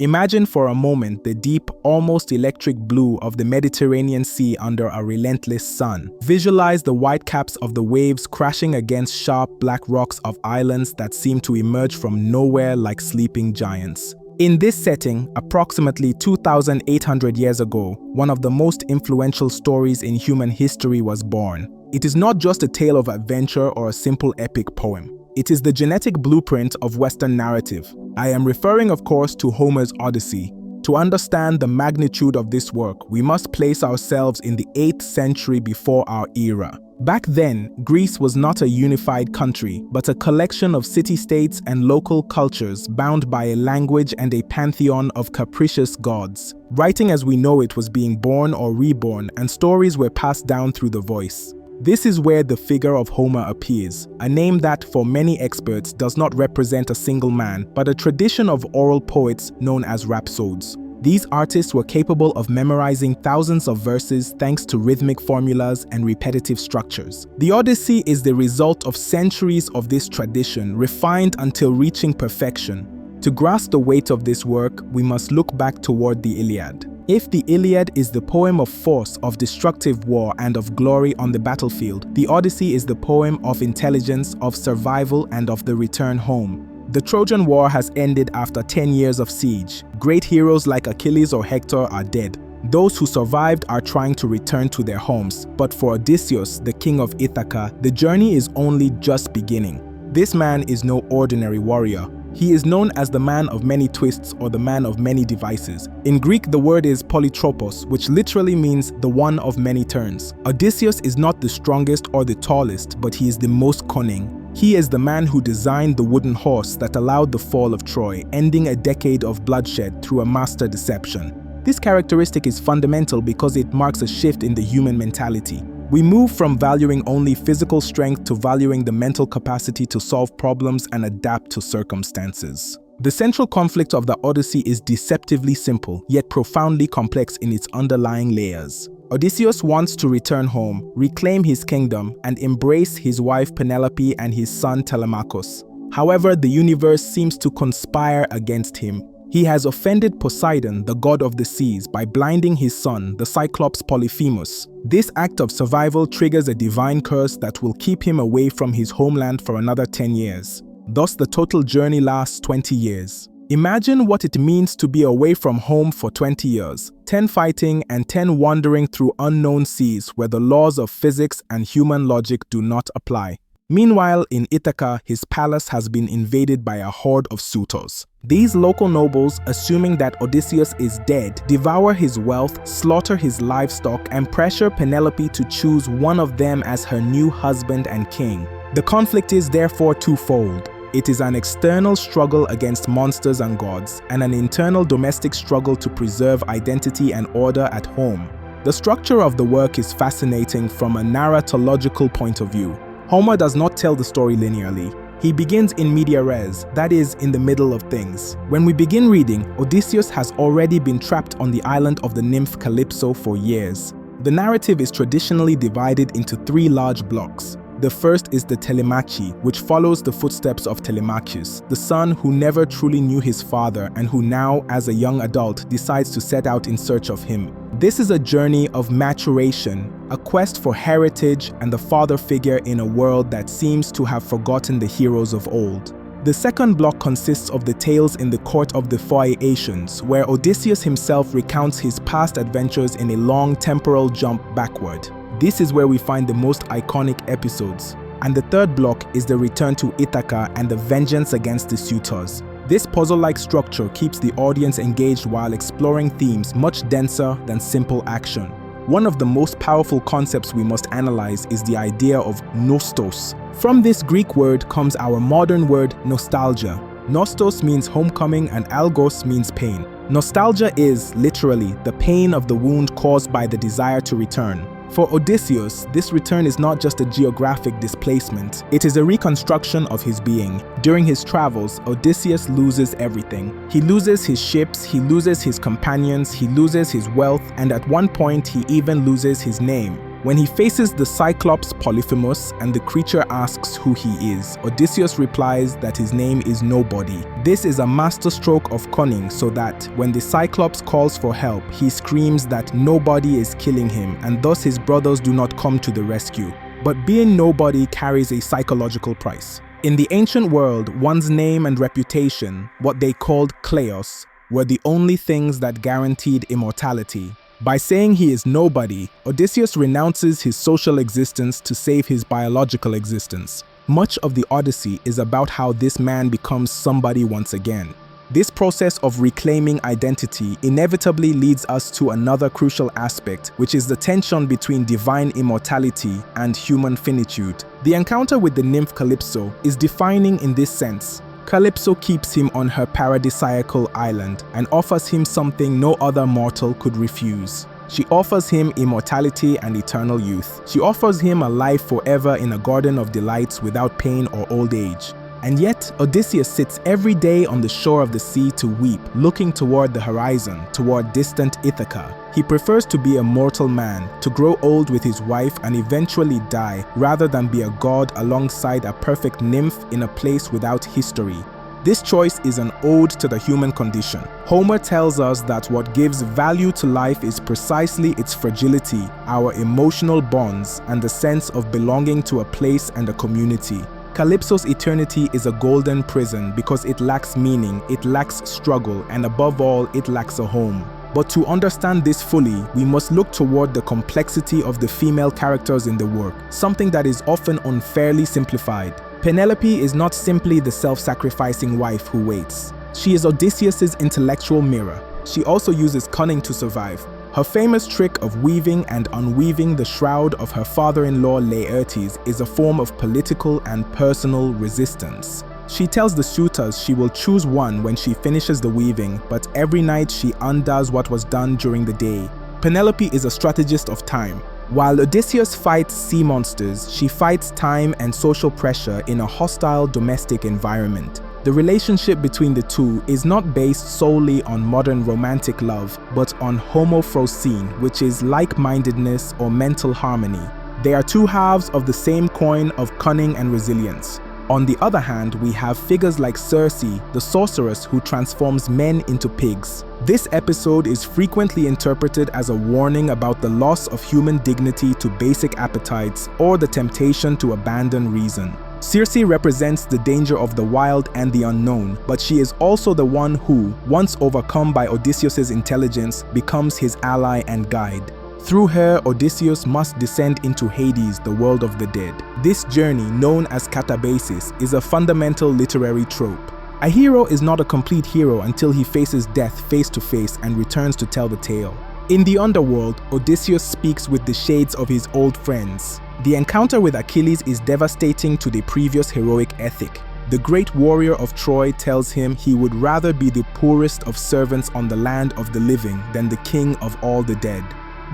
Imagine for a moment the deep, almost electric blue of the Mediterranean Sea under a relentless sun. Visualize the white caps of the waves crashing against sharp black rocks of islands that seem to emerge from nowhere like sleeping giants. In this setting, approximately 2,800 years ago, one of the most influential stories in human history was born. It is not just a tale of adventure or a simple epic poem. It is the genetic blueprint of Western narrative. I am referring, of course, to Homer's Odyssey. To understand the magnitude of this work, we must place ourselves in the 8th century before our era. Back then, Greece was not a unified country, but a collection of city-states and local cultures bound by a language and a pantheon of capricious gods. Writing as we know it was being born or reborn, and stories were passed down through the voice. This is where the figure of Homer appears, a name that, for many experts, does not represent a single man, but a tradition of oral poets known as rhapsodes. These artists were capable of memorizing thousands of verses thanks to rhythmic formulas and repetitive structures. The Odyssey is the result of centuries of this tradition, refined until reaching perfection. To grasp the weight of this work, we must look back toward the Iliad. If the Iliad is the poem of force, of destructive war, and of glory on the battlefield, the Odyssey is the poem of intelligence, of survival, and of the return home. The Trojan War has ended after 10 years of siege. Great heroes like Achilles or Hector are dead. Those who survived are trying to return to their homes. But for Odysseus, the king of Ithaca, the journey is only just beginning. This man is no ordinary warrior. He is known as the man of many twists or the man of many devices. In Greek, the word is polytropos, which literally means the one of many turns. Odysseus is not the strongest or the tallest, but he is the most cunning. He is the man who designed the wooden horse that allowed the fall of Troy, ending a decade of bloodshed through a master deception. This characteristic is fundamental because it marks a shift in the human mentality. We move from valuing only physical strength to valuing the mental capacity to solve problems and adapt to circumstances. The central conflict of the Odyssey is deceptively simple, yet profoundly complex in its underlying layers. Odysseus wants to return home, reclaim his kingdom, and embrace his wife Penelope and his son Telemachus. However, the universe seems to conspire against him. He has offended Poseidon, the god of the seas, by blinding his son, the Cyclops Polyphemus. This act of survival triggers a divine curse that will keep him away from his homeland for another 10 years. Thus, the total journey lasts 20 years. Imagine what it means to be away from home for 20 years, 10 fighting and 10 wandering through unknown seas where the laws of physics and human logic do not apply. Meanwhile, in Ithaca, his palace has been invaded by a horde of suitors. These local nobles, assuming that Odysseus is dead, devour his wealth, slaughter his livestock, and pressure Penelope to choose one of them as her new husband and king. The conflict is therefore twofold. It is an external struggle against monsters and gods, and an internal domestic struggle to preserve identity and order at home. The structure of the work is fascinating from a narratological point of view. Homer does not tell the story linearly. He begins in media res, that is, in the middle of things. When we begin reading, Odysseus has already been trapped on the island of the nymph Calypso for years. The narrative is traditionally divided into 3 large blocks. The first is the Telemachi, which follows the footsteps of Telemachus, the son who never truly knew his father and who now, as a young adult, decides to set out in search of him. This is a journey of maturation, a quest for heritage and the father figure in a world that seems to have forgotten the heroes of old. The second block consists of the tales in the court of the Phaeacians, where Odysseus himself recounts his past adventures in a long temporal jump backward. This is where we find the most iconic episodes. And the third block is the return to Ithaca and the vengeance against the suitors. This puzzle-like structure keeps the audience engaged while exploring themes much denser than simple action. One of the most powerful concepts we must analyze is the idea of nostos. From this Greek word comes our modern word nostalgia. Nostos means homecoming and algos means pain. Nostalgia is, literally, the pain of the wound caused by the desire to return. For Odysseus, this return is not just a geographic displacement, it is a reconstruction of his being. During his travels, Odysseus loses everything. He loses his ships, he loses his companions, he loses his wealth, and at one point he even loses his name. When he faces the Cyclops Polyphemus and the creature asks who he is, Odysseus replies that his name is Nobody. This is a masterstroke of cunning so that when the Cyclops calls for help, he screams that nobody is killing him and thus his brothers do not come to the rescue. But being nobody carries a psychological price. In the ancient world, one's name and reputation, what they called kleos, were the only things that guaranteed immortality. By saying he is nobody, Odysseus renounces his social existence to save his biological existence. Much of the Odyssey is about how this man becomes somebody once again. This process of reclaiming identity inevitably leads us to another crucial aspect, which is the tension between divine immortality and human finitude. The encounter with the nymph Calypso is defining in this sense. Calypso keeps him on her paradisiacal island and offers him something no other mortal could refuse. She offers him immortality and eternal youth. She offers him a life forever in a garden of delights without pain or old age. And yet, Odysseus sits every day on the shore of the sea to weep, looking toward the horizon, toward distant Ithaca. He prefers to be a mortal man, to grow old with his wife and eventually die, rather than be a god alongside a perfect nymph in a place without history. This choice is an ode to the human condition. Homer tells us that what gives value to life is precisely its fragility, our emotional bonds, and the sense of belonging to a place and a community. Calypso's eternity is a golden prison because it lacks meaning, it lacks struggle, and above all, it lacks a home. But to understand this fully, we must look toward the complexity of the female characters in the work, something that is often unfairly simplified. Penelope is not simply the self-sacrificing wife who waits. She is Odysseus's intellectual mirror. She also uses cunning to survive. Her famous trick of weaving and unweaving the shroud of her father-in-law Laertes is a form of political and personal resistance. She tells the suitors she will choose one when she finishes the weaving, but every night she undoes what was done during the day. Penelope is a strategist of time. While Odysseus fights sea monsters, she fights time and social pressure in a hostile domestic environment. The relationship between the two is not based solely on modern romantic love, but on homophrosyne, which is like-mindedness or mental harmony. They are two halves of the same coin of cunning and resilience. On the other hand, we have figures like Circe, the sorceress who transforms men into pigs. This episode is frequently interpreted as a warning about the loss of human dignity to basic appetites or the temptation to abandon reason. Circe represents the danger of the wild and the unknown, but she is also the one who, once overcome by Odysseus's intelligence, becomes his ally and guide. Through her, Odysseus must descend into Hades, the world of the dead. This journey, known as catabasis, is a fundamental literary trope. A hero is not a complete hero until he faces death face to face and returns to tell the tale. In the underworld, Odysseus speaks with the shades of his old friends. The encounter with Achilles is devastating to the previous heroic ethic. The great warrior of Troy tells him he would rather be the poorest of servants on the land of the living than the king of all the dead.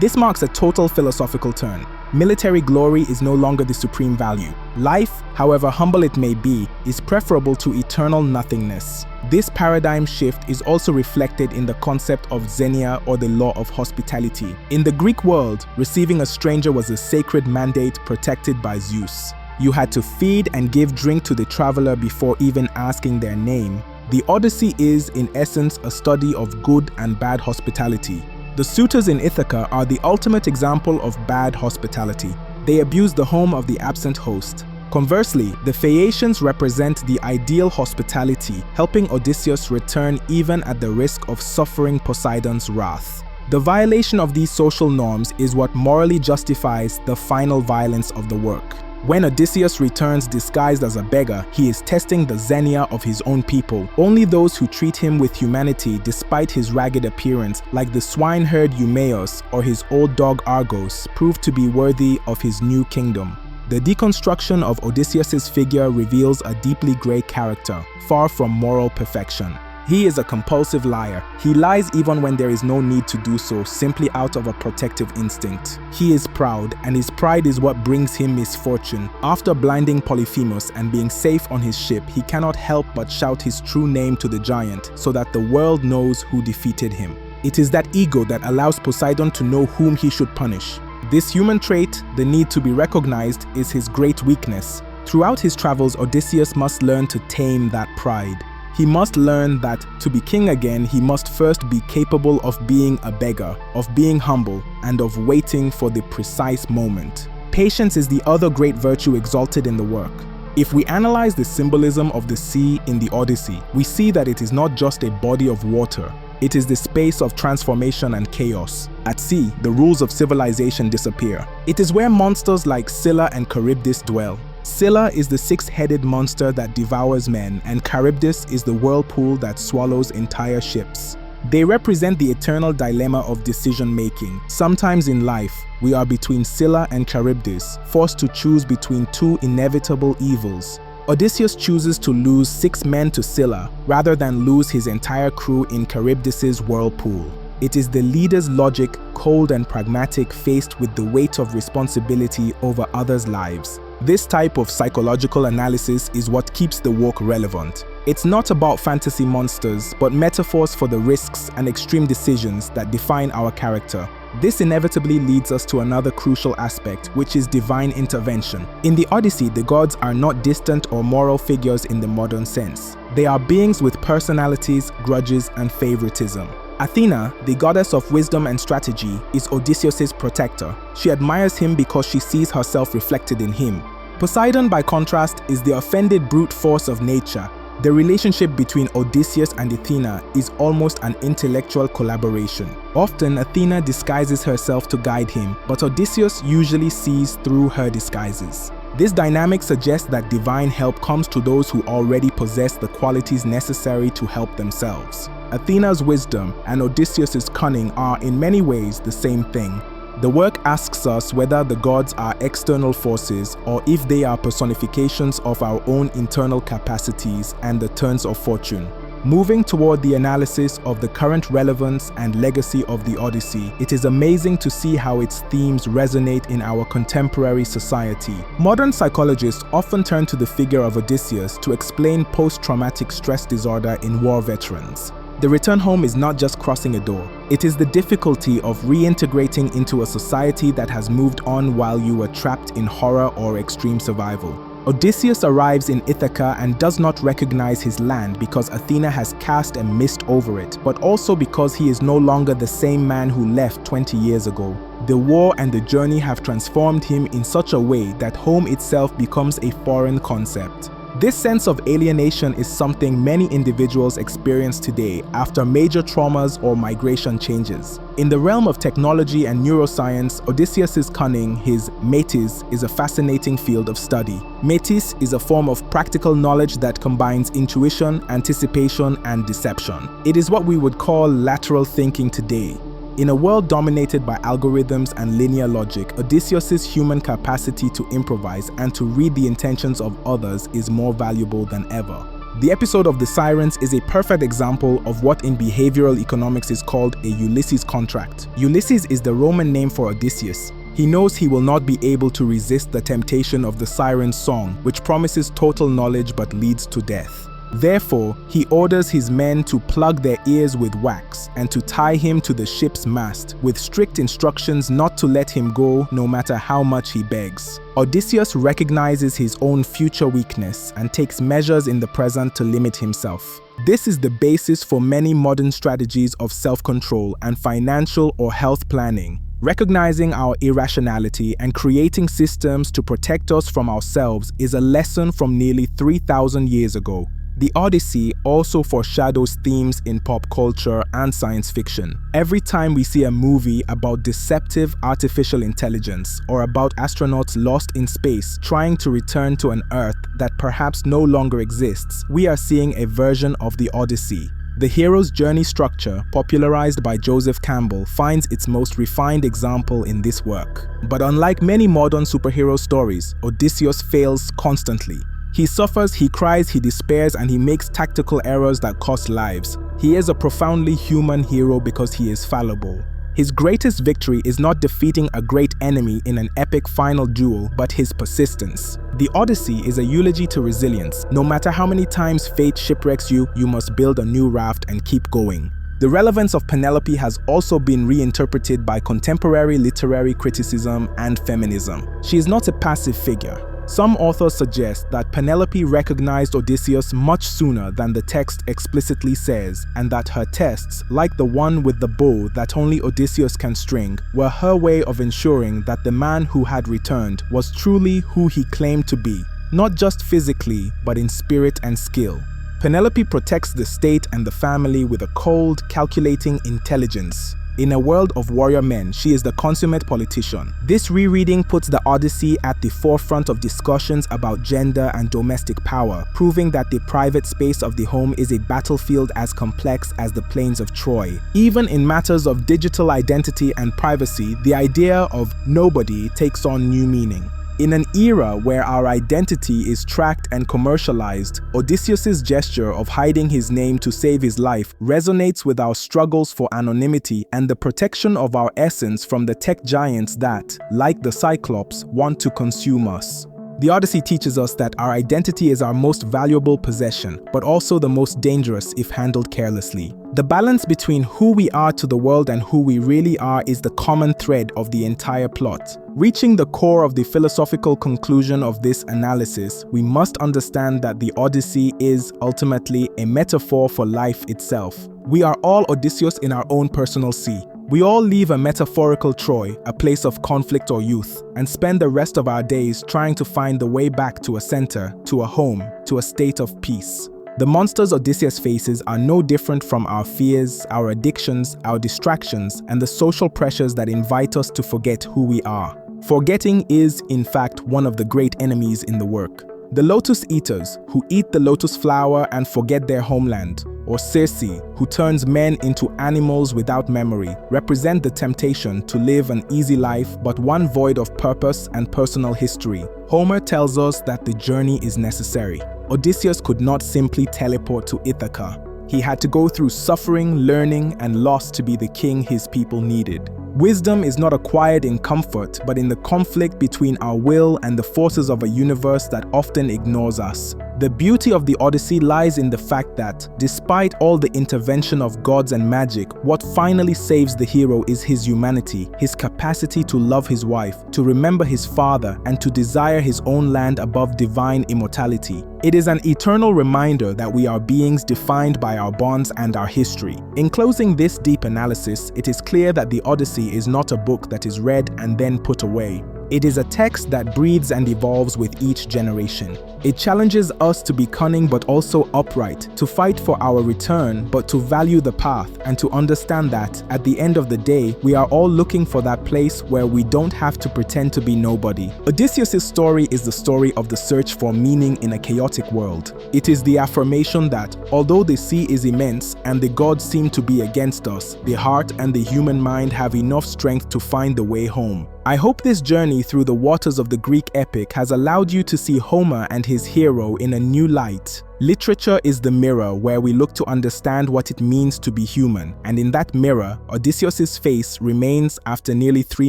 This marks a total philosophical turn. Military glory is no longer the supreme value. Life, however humble it may be, is preferable to eternal nothingness. This paradigm shift is also reflected in the concept of xenia, or the law of hospitality. In the Greek world, receiving a stranger was a sacred mandate protected by Zeus. You had to feed and give drink to the traveler before even asking their name. The Odyssey is, in essence, a study of good and bad hospitality. The suitors in Ithaca are the ultimate example of bad hospitality. They abuse the home of the absent host. Conversely, the Phaeacians represent the ideal hospitality, helping Odysseus return even at the risk of suffering Poseidon's wrath. The violation of these social norms is what morally justifies the final violence of the work. When Odysseus returns disguised as a beggar, he is testing the xenia of his own people. Only those who treat him with humanity despite his ragged appearance, like the swineherd Eumaeus or his old dog Argos, prove to be worthy of his new kingdom. The deconstruction of Odysseus's figure reveals a deeply grey character, far from moral perfection. He is a compulsive liar. He lies even when there is no need to do so, simply out of a protective instinct. He is proud, and his pride is what brings him misfortune. After blinding Polyphemus and being safe on his ship, he cannot help but shout his true name to the giant, so that the world knows who defeated him. It is that ego that allows Poseidon to know whom he should punish. This human trait, the need to be recognized, is his great weakness. Throughout his travels, Odysseus must learn to tame that pride. He must learn that to be king again, he must first be capable of being a beggar, of being humble, and of waiting for the precise moment. Patience is the other great virtue exalted in the work. If we analyze the symbolism of the sea in the Odyssey, we see that it is not just a body of water. It is the space of transformation and chaos. At sea, the rules of civilization disappear. It is where monsters like Scylla and Charybdis dwell. Scylla is the six-headed monster that devours men, and Charybdis is the whirlpool that swallows entire ships. They represent the eternal dilemma of decision-making. Sometimes in life, we are between Scylla and Charybdis, forced to choose between two inevitable evils. Odysseus chooses to lose 6 men to Scylla, rather than lose his entire crew in Charybdis's whirlpool. It is the leader's logic, cold and pragmatic, faced with the weight of responsibility over others' lives. This type of psychological analysis is what keeps the work relevant. It's not about fantasy monsters, but metaphors for the risks and extreme decisions that define our character. This inevitably leads us to another crucial aspect, which is divine intervention. In the Odyssey, the gods are not distant or moral figures in the modern sense. They are beings with personalities, grudges, and favoritism. Athena, the goddess of wisdom and strategy, is Odysseus's protector. She admires him because she sees herself reflected in him. Poseidon, by contrast, is the offended brute force of nature. The relationship between Odysseus and Athena is almost an intellectual collaboration. Often, Athena disguises herself to guide him, but Odysseus usually sees through her disguises. This dynamic suggests that divine help comes to those who already possess the qualities necessary to help themselves. Athena's wisdom and Odysseus's cunning are in many ways the same thing. The work asks us whether the gods are external forces or if they are personifications of our own internal capacities and the turns of fortune. Moving toward the analysis of the current relevance and legacy of the Odyssey, it is amazing to see how its themes resonate in our contemporary society. Modern psychologists often turn to the figure of Odysseus to explain post-traumatic stress disorder in war veterans. The return home is not just crossing a door. It is the difficulty of reintegrating into a society that has moved on while you were trapped in horror or extreme survival. Odysseus arrives in Ithaca and does not recognize his land because Athena has cast a mist over it, but also because he is no longer the same man who left 20 years ago. The war and the journey have transformed him in such a way that home itself becomes a foreign concept. This sense of alienation is something many individuals experience today after major traumas or migration changes. In the realm of technology and neuroscience, Odysseus's cunning, his metis, is a fascinating field of study. Metis is a form of practical knowledge that combines intuition, anticipation, and deception. It is what we would call lateral thinking today. In a world dominated by algorithms and linear logic, Odysseus's human capacity to improvise and to read the intentions of others is more valuable than ever. The episode of The Sirens is a perfect example of what in behavioral economics is called a Ulysses contract. Ulysses is the Roman name for Odysseus. He knows he will not be able to resist the temptation of the siren's song, which promises total knowledge but leads to death. Therefore, he orders his men to plug their ears with wax and to tie him to the ship's mast, with strict instructions not to let him go no matter how much he begs. Odysseus recognizes his own future weakness and takes measures in the present to limit himself. This is the basis for many modern strategies of self-control and financial or health planning. Recognizing our irrationality and creating systems to protect us from ourselves is a lesson from nearly 3,000 years ago. The Odyssey also foreshadows themes in pop culture and science fiction. Every time we see a movie about deceptive artificial intelligence or about astronauts lost in space trying to return to an Earth that perhaps no longer exists, we are seeing a version of the Odyssey. The hero's journey structure, popularized by Joseph Campbell, finds its most refined example in this work. But unlike many modern superhero stories, Odysseus fails constantly. He suffers, he cries, he despairs, and he makes tactical errors that cost lives. He is a profoundly human hero because he is fallible. His greatest victory is not defeating a great enemy in an epic final duel, but his persistence. The Odyssey is a eulogy to resilience. No matter how many times fate shipwrecks you, you must build a new raft and keep going. The relevance of Penelope has also been reinterpreted by contemporary literary criticism and feminism. She is not a passive figure. Some authors suggest that Penelope recognized Odysseus much sooner than the text explicitly says, and that her tests, like the one with the bow that only Odysseus can string, were her way of ensuring that the man who had returned was truly who he claimed to be, not just physically, but in spirit and skill. Penelope protects the state and the family with a cold, calculating intelligence. In a world of warrior men, she is the consummate politician. This rereading puts the Odyssey at the forefront of discussions about gender and domestic power, proving that the private space of the home is a battlefield as complex as the plains of Troy. Even in matters of digital identity and privacy, the idea of nobody takes on new meaning. In an era where our identity is tracked and commercialized, Odysseus's gesture of hiding his name to save his life resonates with our struggles for anonymity and the protection of our essence from the tech giants that, like the Cyclops, want to consume us. The Odyssey teaches us that our identity is our most valuable possession, but also the most dangerous if handled carelessly. The balance between who we are to the world and who we really are is the common thread of the entire plot. Reaching the core of the philosophical conclusion of this analysis, we must understand that the Odyssey is ultimately a metaphor for life itself. We are all Odysseus in our own personal sea. We all leave a metaphorical Troy, a place of conflict or youth, and spend the rest of our days trying to find the way back to a center, to a home, to a state of peace. The monsters Odysseus faces are no different from our fears, our addictions, our distractions, and the social pressures that invite us to forget who we are. Forgetting is, in fact, one of the great enemies in the work. The lotus eaters, who eat the lotus flower and forget their homeland, or Circe, who turns men into animals without memory, represent the temptation to live an easy life but one void of purpose and personal history. Homer tells us that the journey is necessary. Odysseus could not simply teleport to Ithaca. He had to go through suffering, learning, and loss to be the king his people needed. Wisdom is not acquired in comfort, but in the conflict between our will and the forces of a universe that often ignores us. The beauty of the Odyssey lies in the fact that, despite all the intervention of gods and magic, what finally saves the hero is his humanity, his capacity to love his wife, to remember his father, and to desire his own land above divine immortality. It is an eternal reminder that we are beings defined by our bonds and our history. In closing this deep analysis, it is clear that the Odyssey is not a book that is read and then put away. It is a text that breathes and evolves with each generation. It challenges us to be cunning but also upright, to fight for our return but to value the path, and to understand that, at the end of the day, we are all looking for that place where we don't have to pretend to be nobody. Odysseus' story is the story of the search for meaning in a chaotic world. It is the affirmation that, although the sea is immense and the gods seem to be against us, the heart and the human mind have enough strength to find the way home. I hope this journey through the waters of the Greek epic has allowed you to see Homer and his hero in a new light. Literature is the mirror where we look to understand what it means to be human, and in that mirror, Odysseus' face remains, after nearly 3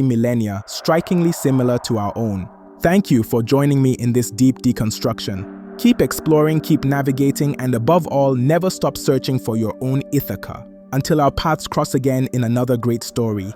millennia, strikingly similar to our own. Thank you for joining me in this deep deconstruction. Keep exploring, keep navigating, and above all, never stop searching for your own Ithaca. Until our paths cross again in another great story.